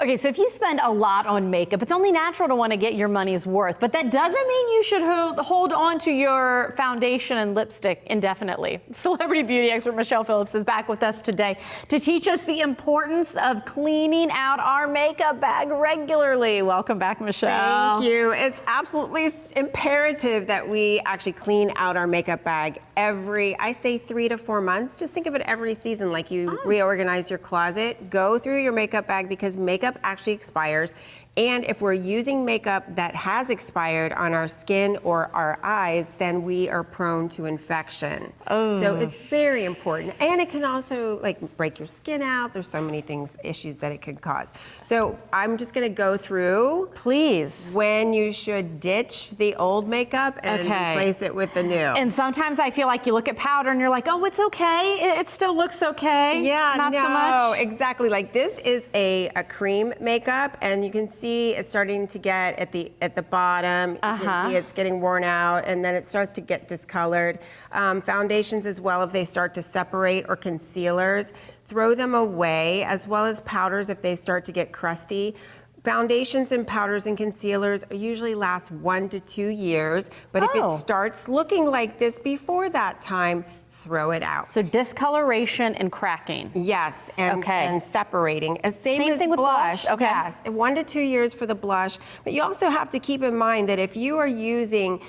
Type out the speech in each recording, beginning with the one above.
Okay, so if you spend a lot on makeup, it's only natural to want to get your money's worth, but that doesn't mean you should hold on to your foundation and lipstick indefinitely. Celebrity beauty expert Michelle Phillips is back with us today to teach us the importance of cleaning out our makeup bag regularly. Welcome back, Michelle. Thank you. It's absolutely imperative that we actually clean out our makeup bag every, I say 3 to 4 months. Just think of it every season, like you reorganize your closet. Go through your makeup bag because makeup actually expires, and if we're using makeup that has expired on our skin or our eyes, then we are prone to infection. So it's very important, and it can also like break your skin out. There's so many issues that it could cause. So I'm just going to go through, please, when you should ditch the old makeup and replace it with the new. And sometimes I feel like you look at powder and you're like, oh, it's okay. It still looks okay. Yeah, not so much. Exactly. Like this is a cream makeup, and you can see it's starting to get at the bottom. You can see it's getting worn out, and then it starts to get discolored. Foundations as well, if they start to separate, or concealers, throw them away, as well as powders if they start to get crusty. Foundations and powders and concealers usually last 1 to 2 years, but if it starts looking like this before that time, throw it out. So discoloration and cracking. Yes, and separating. Same thing with blush. Okay. Yes, 1 to 2 years for the blush. But you also have to keep in mind that if you are using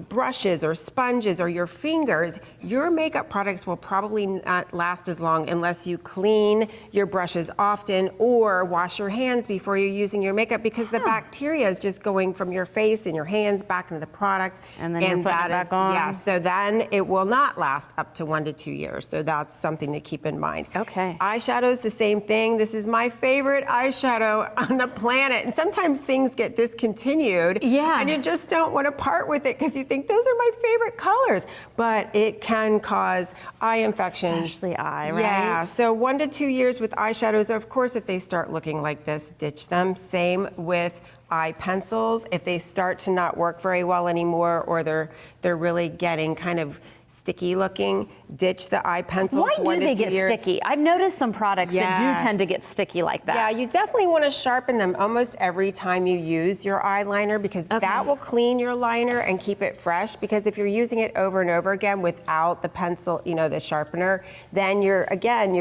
brushes or sponges or your fingers, your makeup products will probably not last as long unless you clean your brushes often or wash your hands before you're using your makeup, because the bacteria is just going from your face and your hands back into the product, and then you're putting it back on. Yeah, so then it will not last up to 1 to 2 years. So that's something to keep in mind. Okay. Eyeshadows, the same thing. This is my favorite eyeshadow on the planet, and sometimes things get discontinued. Yeah. And you just don't want to part with it because you think those are my favorite colors, but it can cause eye infections. Especially eye, right? Yeah, so 1 to 2 years with eyeshadows. Of course, if they start looking like this, ditch them. Same with eye pencils. If they start to not work very well anymore, or they're really getting kind of sticky looking, ditch the eye pencils. Why do they get sticky? I've noticed some products that do tend to get sticky like that. Yeah, you definitely want to sharpen them almost every time you use your eyeliner, because that will clean your liner and keep it fresh. Because if you're using it over and over again without the pencil, the sharpener, then you're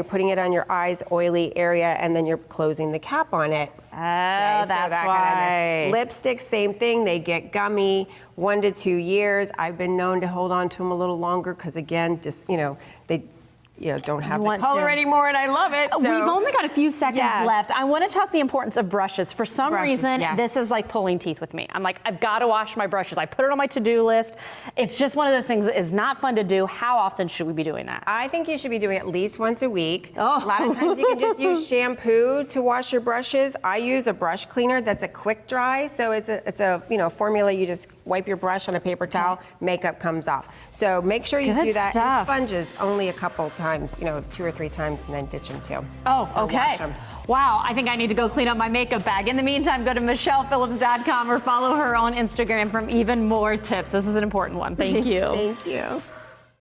putting it on your eyes, oily area, and then you're closing the cap on it. Oh, that's why. Lipstick, same thing. They get gummy. 1 to 2 years. I've been known to hold on to them a little longer because, again, just they don't have the color anymore, and I love it. So. We've only got a few seconds left. I want to talk the importance of brushes. For some reason, this is like pulling teeth with me. I'm like, I've got to wash my brushes. I put it on my to-do list. It's just one of those things that is not fun to do. How often should we be doing that? I think you should be doing it at least once a week. A lot of times you can just use shampoo to wash your brushes. I use a brush cleaner that's a quick dry. So it's a formula. You just wipe your brush on a paper towel, makeup comes off. So make sure you do that. And sponges only a couple times, 2 or 3 times, and then ditch them too. Oh, okay. Wow, I think I need to go clean up my makeup bag. In the meantime, go to MichellePhillips.com or follow her on Instagram for even more tips. This is an important one. Thank you. Thank you.